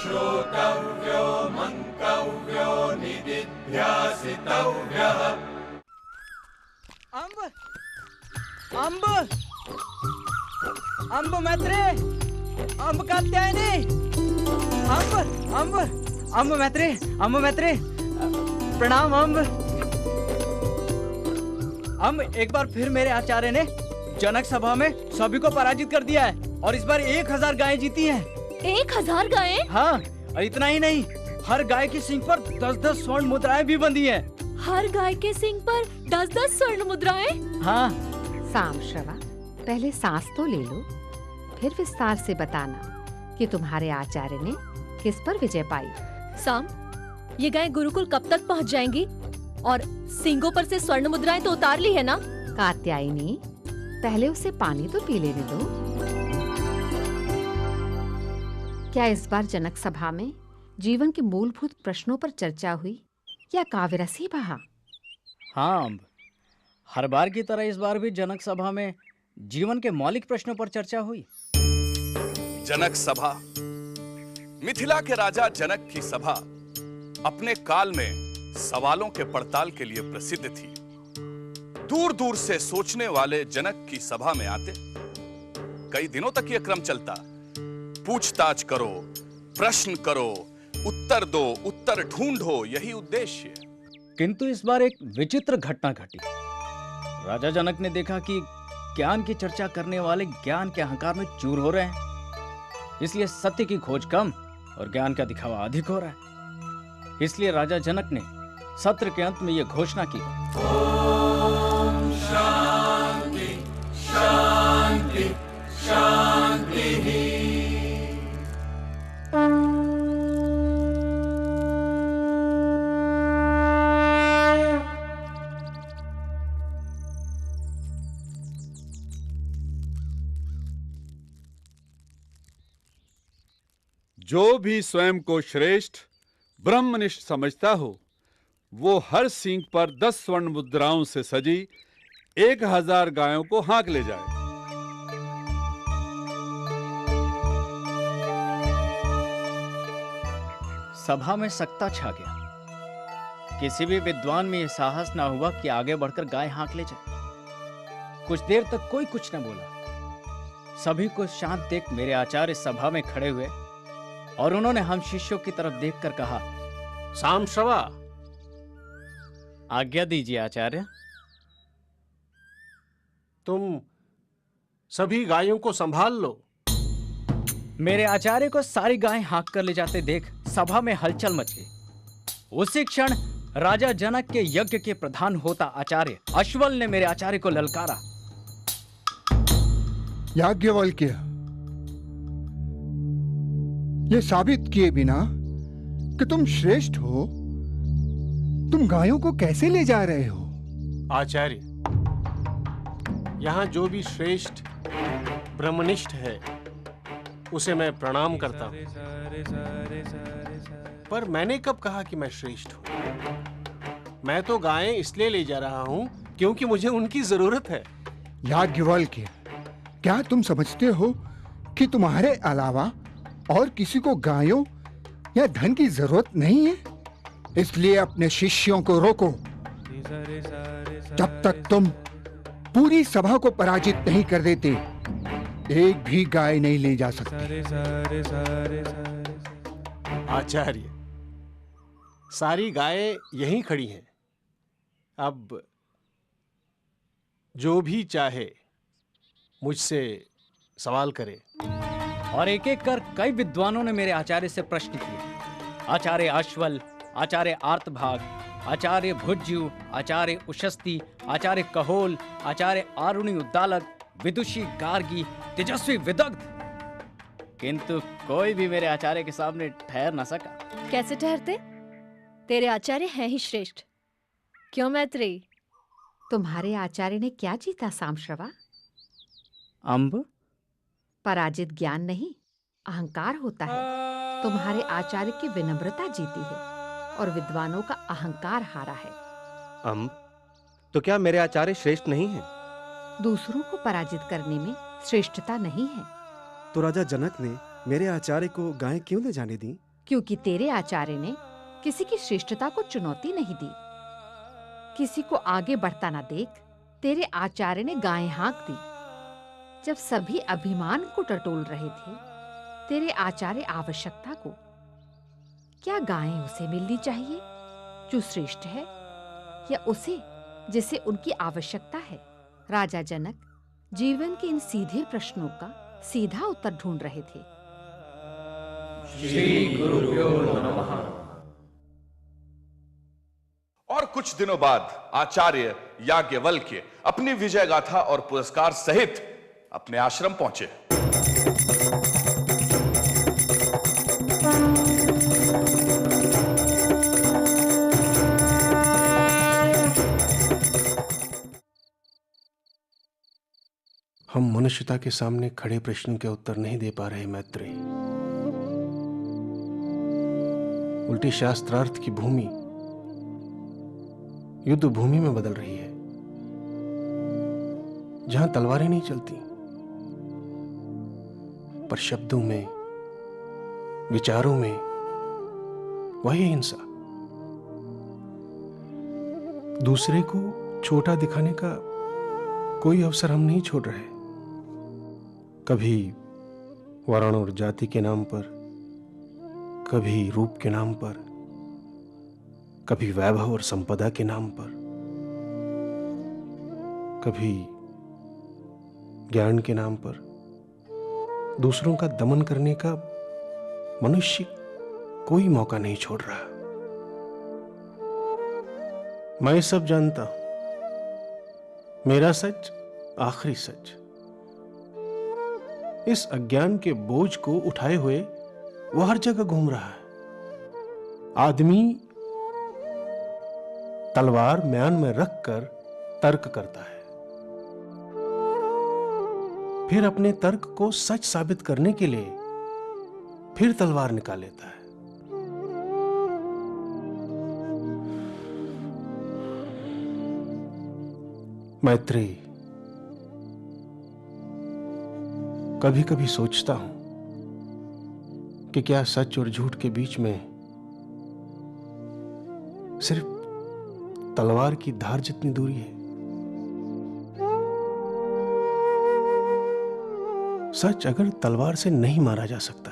श्रोतव्यो मंतव्यो निदिध्यासितव्यः। अम्ब अम्ब अम्ब मैत्रे, अम्ब कात्यायनी, अम्ब अम्ब अम्ब मैत्रे, अम्ब मैत्रे, प्रणाम अम्ब। अम्ब, एक बार फिर मेरे आचार्य ने जनक सभा में सभी को पराजित कर दिया है और इस बार 1000 गायें जीती हैं। 1000 गायें? हाँ, और इतना ही नहीं, हर गाय की सींग पर 10-10 स्वर्ण मुद्राएं भी बंधी हैं। हर गाय के सींग पर 10-10 स्वर्ण मुद्राएं? हाँ। सामश्रवा, पहले सांस तो ले लो, फिर विस्तार से बताना कि तुम्हारे आचार्य ने किस पर विजय पाई। साम, ये गाय गुरुकुल कब तक पहुंच जाएंगी? और सींगों पर से स्वर्ण मुद्राएं तो उतार ली है ना? कात्यायनी, पहले उसे पानी तो पी लेने दो। क्या इस बार जनक सभा में जीवन के मूलभूत प्रश्नों पर चर्चा हुई या काव्यरस ही बहा? हाँ अम्ब, हर बार की तरह इस बार भी जनक सभा में जीवन के मौलिक प्रश्नों पर चर्चा हुई। जनक सभा, मिथिला के राजा जनक की सभा अपने काल में सवालों के पड़ताल के लिए प्रसिद्ध थी। दूर दूर से सोचने वाले जनक की सभा में आते। कई दिनों तक यह क्रम चलता, पूछताछ करो, प्रश्न करो, उत्तर दो, उत्तर ढूंढो, यही उद्देश्य। किंतु इस बार एक विचित्र घटना घटी। राजा जनक ने देखा कि ज्ञान की चर्चा करने वाले ज्ञान के अहंकार में चूर हो रहे हैं, इसलिए सत्य की खोज कम और ज्ञान का दिखावा अधिक हो रहा है। इसलिए राजा जनक ने सत्र के अंत में यह घोषणा की, ओम शांति शांति शांति। जो भी स्वयं को श्रेष्ठ ब्रह्मनिष्ठ समझता हो, वो हर सींग पर 10 स्वर्ण मुद्राओं से सजी 1000 गायों को हाँक ले जाए। सभा में सकता छा गया। किसी भी विद्वान में यह साहस ना हुआ कि आगे बढ़कर गाय हाँक ले जाए। कुछ देर तक कोई कुछ न बोला। सभी को शांत देख मेरे आचार्य सभा में खड़े हुए और उन्होंने हम शिष्यों की तरफ देखकर कहा, सामश्रवा, आज्ञा दीजिए आचार्य। तुम सभी गायों को संभाल लो। मेरे आचार्य को सारी गायें हाँक कर ले जाते देख सभा में हलचल मच गई। उसी क्षण राजा जनक के यज्ञ के प्रधान होता आचार्य अश्वल ने मेरे आचार्य को ललकारा, याज्ञवल्क्य, ये साबित किए बिना कि तुम श्रेष्ठ हो, तुम गायों को कैसे ले जा रहे हो? आचार्य, यहाँ जो भी श्रेष्ठ ब्रह्मनिष्ठ है उसे मैं प्रणाम करता हूँ, पर मैंने कब कहा कि मैं श्रेष्ठ हूँ? मैं तो गायें इसलिए ले जा रहा हूँ क्योंकि मुझे उनकी जरूरत है। याज्ञवल्क्य, क्या तुम समझते हो कि तुम्हारे अलावा और किसी को गायों या धन की जरूरत नहीं है? इसलिए अपने शिष्यों को रोको। जब तक तुम पूरी सभा को पराजित नहीं कर देते, एक भी गाय नहीं ले जा सकते। आचार्य, सारी गायें यहीं खड़ी हैं। अब जो भी चाहे मुझसे सवाल करे। और एक एक कर कई विद्वानों ने मेरे आचार्य से प्रश्न किए। आचार्य अश्वल, आचार्य आर्तभाग, आचार्य भुज्यु, आचार्य उशस्ती, आचार्य कहोल, आचार्य आरुणि उद्दालक, विदुषी गार्गी, तेजस्वी विदग्ध, किंतु कोई भी मेरे आचार्य के सामने ठहर न सका। कैसे ठहरते? तेरे आचार्य हैं ही श्रेष्ठ। क्यों मैत्रेयी? तुम्हारे आचार्य ने क्या जीता सामश्रवा? अम्ब, पराजित ज्ञान नहीं, अहंकार होता है। तुम्हारे आचार्य की विनम्रता जीती है और विद्वानों का अहंकार हारा है। अम्ब, तो क्या मेरे आचार्य श्रेष्ठ नहीं हैं? दूसरों को पराजित करने में श्रेष्ठता नहीं है। तो राजा जनक ने मेरे आचार्य को गायें क्यों ले जाने दी? क्योंकि तेरे आचार्य ने किसी की श्रेष्ठता को चुनौती नहीं दी। किसी को आगे बढ़ता ना देख तेरे आचार्य ने गायें हाँक दी। जब सभी अभिमान को टटोल रहे थे, तेरे आचार्य आवश्यकता को, क्या गायें उसे मिलनी चाहिए जो श्रेष्ठ है, या उसे जिसे उनकी आवश्यकता है? राजा जनक जीवन के इन सीधे प्रश्नों का सीधा उत्तर ढूंढ रहे थे। श्री गुरुभ्यो नमः। और कुछ दिनों बाद आचार्य याज्ञवल्क्य अपनी विजय गाथा और पुरस्कार सहित अपने आश्रम पहुंचे। हम मनुष्यता के सामने खड़े प्रश्नों के उत्तर नहीं दे पा रहे मैत्री। उल्टी शास्त्रार्थ की भूमि युद्ध भूमि में बदल रही है, जहां तलवारें नहीं चलती, पर शब्दों में, विचारों में वही हिंसा। दूसरे को छोटा दिखाने का कोई अवसर हम नहीं छोड़ रहे। कभी वर्ण और जाति के नाम पर, कभी रूप के नाम पर, कभी वैभव और संपदा के नाम पर, कभी ज्ञान के नाम पर दूसरों का दमन करने का मनुष्य कोई मौका नहीं छोड़ रहा। मैं सब जानता हूं, मेरा सच आखिरी सच। इस अज्ञान के बोझ को उठाए हुए वो हर जगह घूम रहा है। आदमी तलवार म्यान में रखकर तर्क करता है, फिर अपने तर्क को सच साबित करने के लिए फिर तलवार निकाल लेता है। मैत्री, कभी कभी सोचता हूं कि क्या सच और झूठ के बीच में सिर्फ तलवार की धार जितनी दूरी है? सच अगर तलवार से नहीं मारा जा सकता,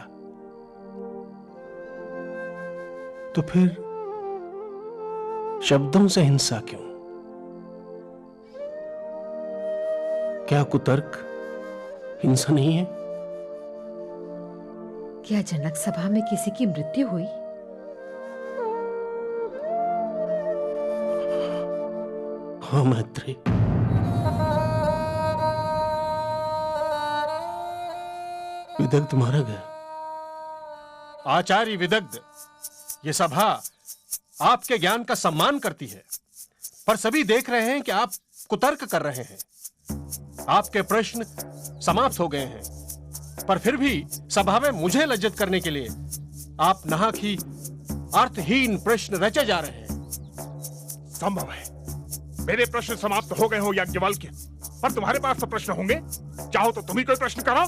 तो फिर शब्दों से हिंसा क्यों? क्या कुतर्क हिंसा नहीं है? क्या जनक सभा में किसी की मृत्यु हुई? हाँ मैत्री, विदग्ध मारा गया। आचार्य विदग्ध, ये सभा आपके ज्ञान का सम्मान करती है, पर सभी देख रहे हैं कि आप कुतर्क कर रहे हैं। आपके प्रश्न समाप्त हो गए हैं, पर फिर भी सभा में मुझे लज्जित करने के लिए आप नाहक ही अर्थहीन प्रश्न रचे जा रहे हैं। संभव है मेरे प्रश्न समाप्त हो गए हो याज्ञवल्क्य, पर तुम्हारे पास तो प्रश्न होंगे। चाहो तो तुम ही कोई प्रश्न करो।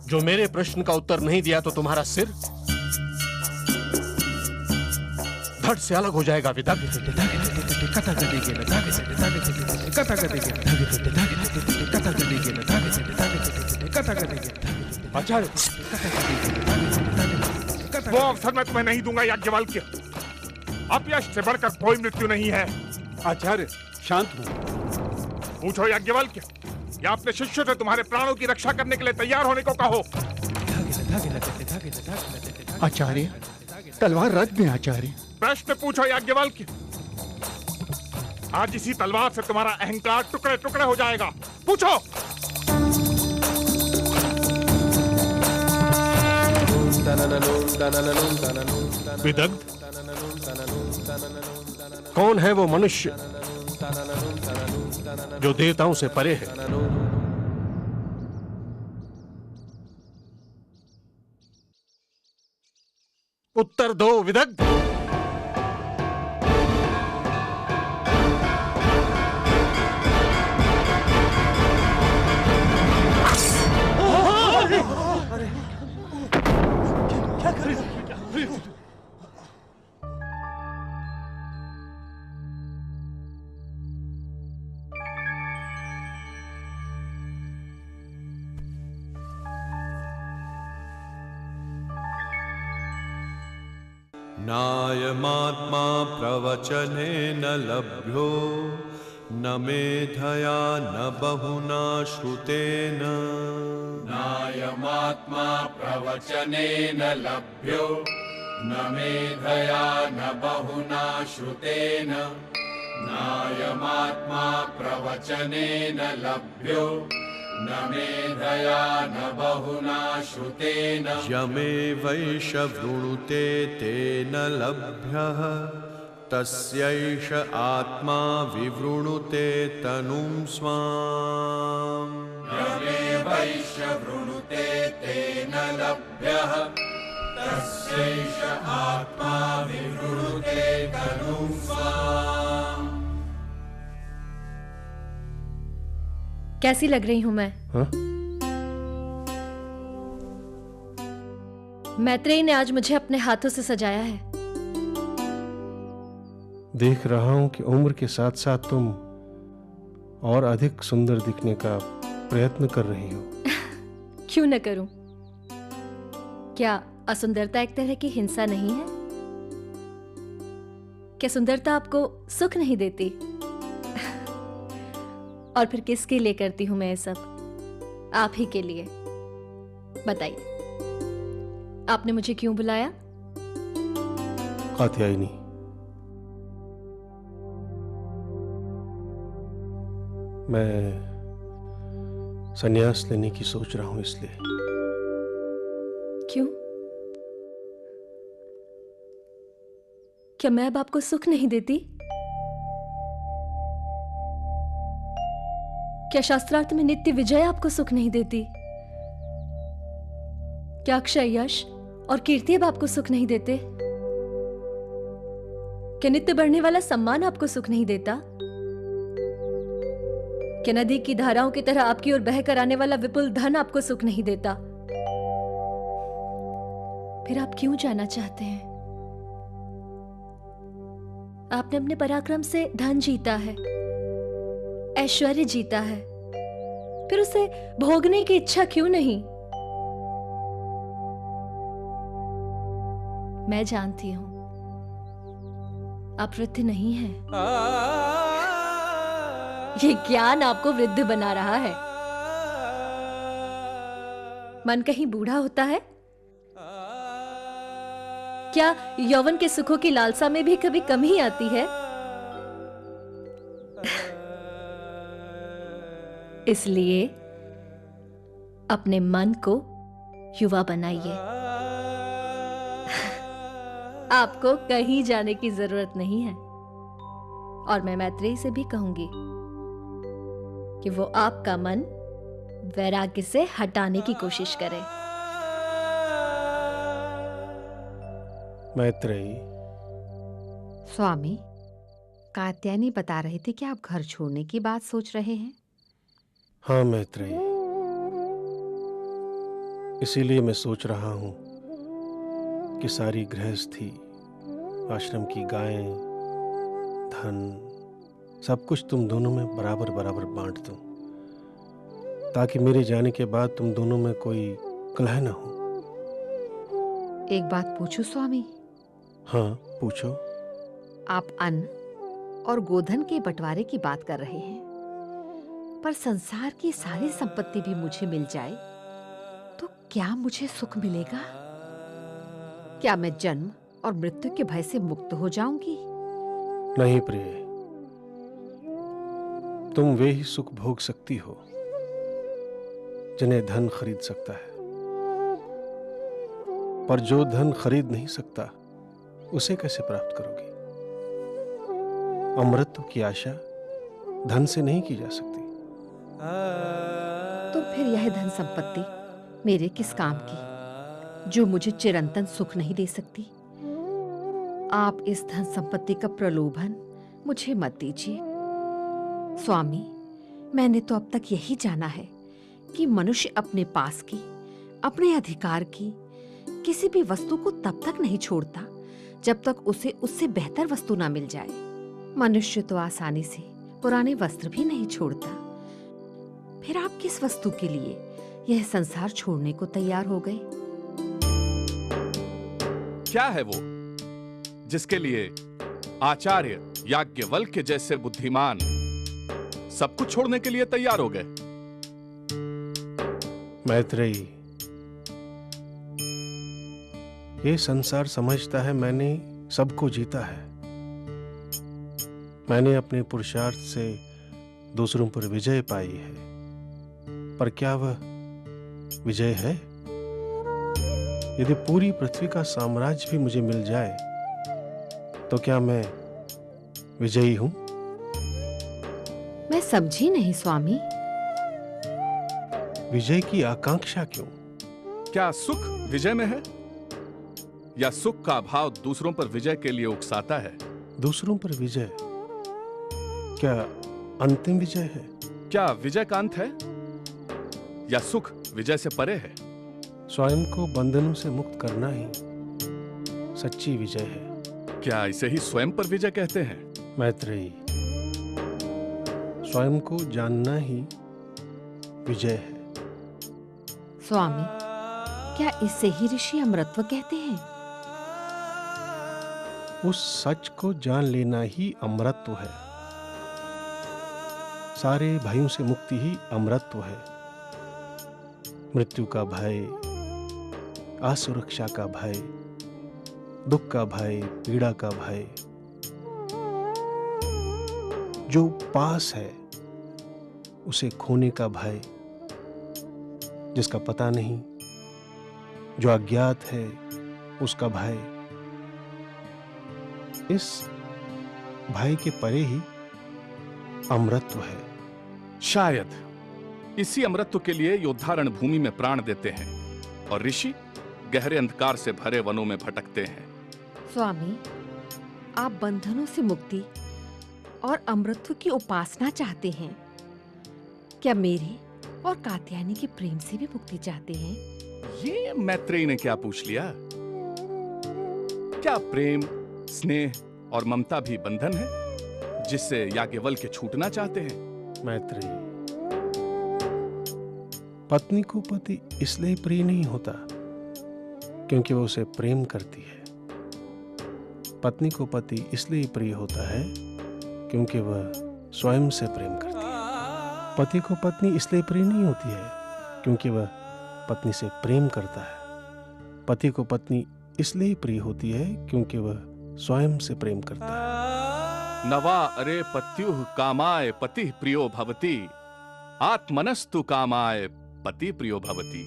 जो मेरे प्रश्न का उत्तर नहीं दिया तो तुम्हारा सिर धड़ से अलग हो जाएगा विदग्ध। आचार्य, वो अवसर मैं तुम्हें नहीं दूंगा याज्ञवल्क्य। अपयश से बढ़कर कोई मृत्यु नहीं है। आचार्य शांत हो। पूछो याज्ञवल्क्य, या अपने शिष्यों से तुम्हारे प्राणों की रक्षा करने के लिए तैयार होने को कहो। आचार्य, तलवार रख दें आचार्य। प्रश्न पूछो याज्ञवल्क्य। आज इसी तलवार से तुम्हारा अहंकार टुकड़े टुकड़े हो जाएगा। पूछो। विदग्ध, कौन है वो मनुष्य जो देवताओं से परे है? उत्तर दो विदग्ध। क्या कर रहे हो? नायमात्मा प्रवचनेन लभ्यो न मेधया न बहुना श्रुतेन नायमात्मा प्रवचनेन लभ्यो न मेधया न बहुना श्रुतेन नायमात्मा प्रवचनेन लभ्यो न मेधया न बहुना श्रुतेन यमेवैष वृणुते तेन लभ्यः तस्यैष आत्मा विवृणुते तनुं स्वाम् यमेवैष वृणुते तेन लभ्यः तस्यैष आत्मा विवृणुते तनुं स्वाम्। कैसी लग रही हूं मैं? हाँ? मैत्रेयी ने आज मुझे अपने हाथों से सजाया है। देख रहा हूं कि उम्र के साथ साथ तुम और अधिक सुंदर दिखने का प्रयत्न कर रही हो। क्यों न करूं? क्या असुंदरता एक तरह की हिंसा नहीं है? क्या सुंदरता आपको सुख नहीं देती? और फिर किसके लिए करती हूं मैं ये सब? आप ही के लिए। बताइए, आपने मुझे क्यों बुलाया? कात्यायनी, मैं संन्यास लेने की सोच रहा हूं, इसलिए। क्यों? क्या मैं अब आपको सुख नहीं देती? क्या शास्त्रार्थ में नित्य विजय आपको सुख नहीं देती? क्या अक्षय यश और कीर्ति अब आपको सुख नहीं देते? क्या नित्य बढ़ने वाला सम्मान आपको सुख नहीं देता? क्या नदी की धाराओं की तरह आपकी ओर बहकर आने वाला विपुल धन आपको सुख नहीं देता? फिर आप क्यों जाना चाहते हैं? आपने अपने पराक्रम से धन जीता है, ऐश्वर्य जीता है, फिर उसे भोगने की इच्छा क्यों नहीं? मैं जानती हूं आप वृद्ध नहीं हैं। ये ज्ञान आपको वृद्ध बना रहा है। मन कहीं बूढ़ा होता है? क्या यौवन के सुखों की लालसा में भी कभी कमी आती है? इसलिए अपने मन को युवा बनाइए। आपको कहीं जाने की जरूरत नहीं है। और मैं मैत्रेयी से भी कहूंगी कि वो आपका मन वैराग्य से हटाने की कोशिश करे। मैत्रेयी, स्वामी, कात्यायनी बता रहे थे कि आप घर छोड़ने की बात सोच रहे हैं। हाँ मैत्रेयी, इसीलिए मैं सोच रहा हूं कि सारी गृहस्थी, आश्रम की गायें, धन, सब कुछ तुम दोनों में बराबर बराबर बांट दूं, ताकि मेरे जाने के बाद तुम दोनों में कोई कलह न हो। एक बात पूछूं स्वामी? हाँ पूछो। आप अन्न और गोधन के बंटवारे की बात कर रहे हैं, पर संसार की सारी संपत्ति भी मुझे मिल जाए तो क्या मुझे सुख मिलेगा? क्या मैं जन्म और मृत्यु के भय से मुक्त हो जाऊंगी? नहीं प्रिय, तुम वे ही सुख भोग सकती हो जिन्हें धन खरीद सकता है, पर जो धन खरीद नहीं सकता उसे कैसे प्राप्त करोगी? अमृत की आशा धन से नहीं की जा सकती। तो फिर यह धन संपत्ति मेरे किस काम की, जो मुझे चिरंतन सुख नहीं दे सकती? आप इस धन संपत्ति का प्रलोभन मुझे मत दीजिए। स्वामी, मैंने तो अब तक यही जाना है कि मनुष्य अपने पास की, अपने अधिकार की किसी भी वस्तु को तब तक नहीं छोड़ता जब तक उसे उससे बेहतर वस्तु ना मिल जाए। मनुष्य तो आसानी से पुराने वस्त्र भी नहीं छोड़ता। फिर आप किस वस्तु के लिए यह संसार छोड़ने को तैयार हो गए? क्या है वो जिसके लिए आचार्य याज्ञवल्क्य जैसे बुद्धिमान सब कुछ छोड़ने के लिए तैयार हो गए? मैत्रेयी, ये संसार समझता है मैंने सबको जीता है। मैंने अपने पुरुषार्थ से दूसरों पर विजय पाई है, पर क्या वह विजय है? यदि पूरी पृथ्वी का साम्राज्य भी मुझे मिल जाए तो क्या मैं विजयी हूं? मैं समझी नहीं स्वामी। विजय की आकांक्षा क्यों? क्या सुख विजय में है, या सुख का अभाव दूसरों पर विजय के लिए उकसाता है? दूसरों पर विजय क्या अंतिम विजय है? क्या विजय का अंत है, या सुख विजय से परे है? स्वयं को बंधनों से मुक्त करना ही सच्ची विजय है। क्या इसे ही स्वयं पर विजय कहते हैं? मैत्रेयी, स्वयं को जानना ही विजय है। स्वामी, क्या इससे ही ऋषि अमृतत्व कहते हैं? उस सच को जान लेना ही अमरत्व है। सारे भयों से मुक्ति ही अमरत्व है। मृत्यु का भय, असुरक्षा का भय, दुख का भय, पीड़ा का भय जो पास है उसे खोने का भय, जिसका पता नहीं, जो अज्ञात है उसका भय। इस भय के परे ही अमृतत्व है। शायद इसी अमृतत्व के लिए योद्धा रणभूमि में प्राण देते हैं और ऋषि गहरे अंधकार से भरे वनों में भटकते हैं। स्वामी, आप बंधनों से मुक्ति और अमृतत्व की उपासना चाहते हैं। क्या मेरे और कात्यायनी के प्रेम से भी मुक्ति चाहते हैं? ये मैत्रेयी ने क्या पूछ लिया? क्या प्रेम, स्नेह और ममता भी बंधन है जिससे याज्ञवल्क्य छूटना चाहते हैं? मैत्रेयी, पत्नी को पति इसलिए प्रिय नहीं होता क्योंकि वो उसे प्रेम करती है। पत्नी को पति इसलिए प्रिय होता है क्योंकि वह स्वयं से प्रेम करती है। पति को पत्नी इसलिए प्रिय नहीं होती है क्योंकि वह पत्नी से प्रेम करता है। पति को पत्नी इसलिए प्रिय होती है क्योंकि वह स्वयं से प्रेम करता है। नवा अरे पत्युः कामाय पति प्रियो भवति, आत्मनस्तु कामाय पति प्रियो भवति।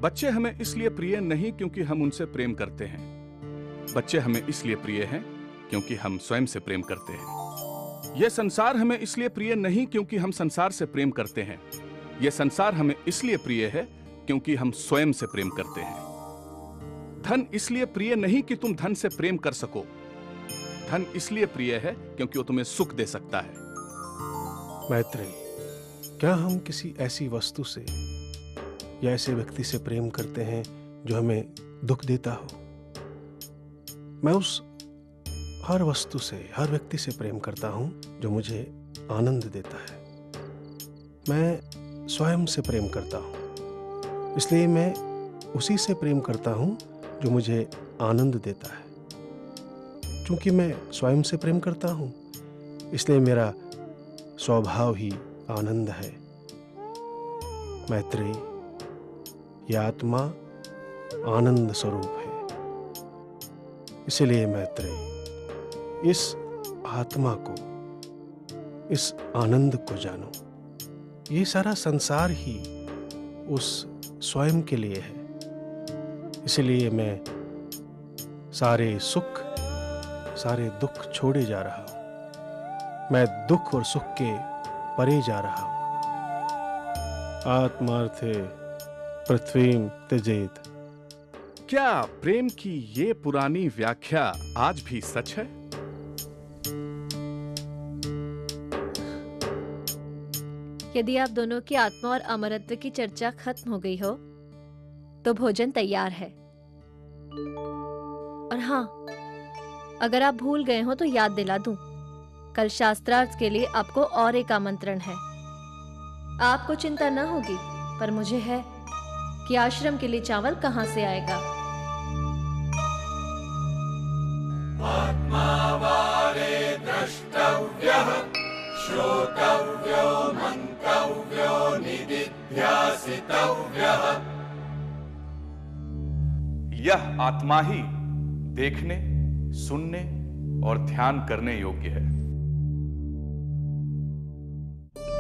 बच्चे हमें इसलिए प्रिय नहीं क्योंकि हम उनसे प्रेम करते हैं। बच्चे हमें इसलिए प्रिय हैं क्योंकि हम स्वयं से प्रेम करते हैं। यह संसार हमें इसलिए प्रिय नहीं क्योंकि हम संसार से प्रेम करते हैं। यह संसार हमें इसलिए प्रिय है क्योंकि हम स्वयं से प्रेम करते हैं। धन इसलिए प्रिय नहीं कि तुम धन से प्रेम कर सको। धन इसलिए प्रिय है क्योंकि वो तुम्हें सुख दे सकता है। मैत्रेयी, क्या हम किसी ऐसी वस्तु से या ऐसे व्यक्ति से प्रेम करते हैं जो हमें दुख देता हो? मैं उस हर वस्तु से, हर व्यक्ति से प्रेम करता हूं जो मुझे आनंद देता है। मैं स्वयं से प्रेम करता हूं, इसलिए मैं उसी से प्रेम करता हूं जो मुझे आनंद देता है। क्योंकि मैं स्वयं से प्रेम करता हूं, इसलिए मेरा स्वभाव ही आनंद है। मैत्रेयी, यह आत्मा आनंद स्वरूप है। इसलिए मैत्रेयी, इस आत्मा को, इस आनंद को जानो। ये सारा संसार ही उस स्वयं के लिए है। इसलिए मैं सारे सुख, सारे दुख छोड़े जा रहा हूं। मैं दुख और सुख के परे जा रहा हूं। आत्मार्थे पृथ्वीम त्यजेत। क्या प्रेम की ये पुरानी व्याख्या आज भी सच है? यदि आप दोनों की आत्मा और अमरत्व की चर्चा खत्म हो गई हो तो भोजन तैयार है। और हाँ, अगर आप भूल गए हो तो याद दिला दूं, कल शास्त्रार्थ के लिए आपको और एक आमंत्रण है। आपको चिंता न होगी, पर मुझे है कि आश्रम के लिए चावल कहां से आएगा। आत्मावारे द्रष्टव्यः श्रोतव्यो मंतव्यो निदिध्यासितव्यः। यह आत्मा ही देखने, सुनने और ध्यान करने योग्य है।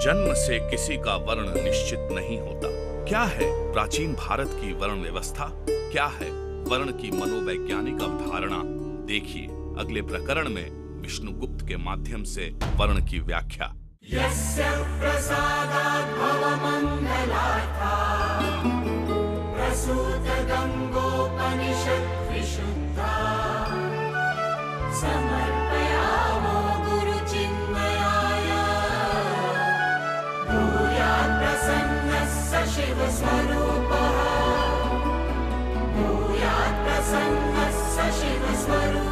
जन्म से किसी का वर्ण निश्चित नहीं होता। क्या है प्राचीन भारत की वर्ण व्यवस्था, क्या है वर्ण की मनोवैज्ञानिक अवधारणा, देखिए अगले प्रकरण में विष्णुगुप्त के माध्यम से वर्ण की व्याख्या। यस्य प्रसादात् भवमङ्गलार्था प्रसूत गङ्गोपनिषत् विशुद्धा समर्पयामो गुरुचिन्मयाय भूयात् प्रसन्नः स शिवस्वरूपः भूयात् प्रसन्नः स शिवस्वरूपः।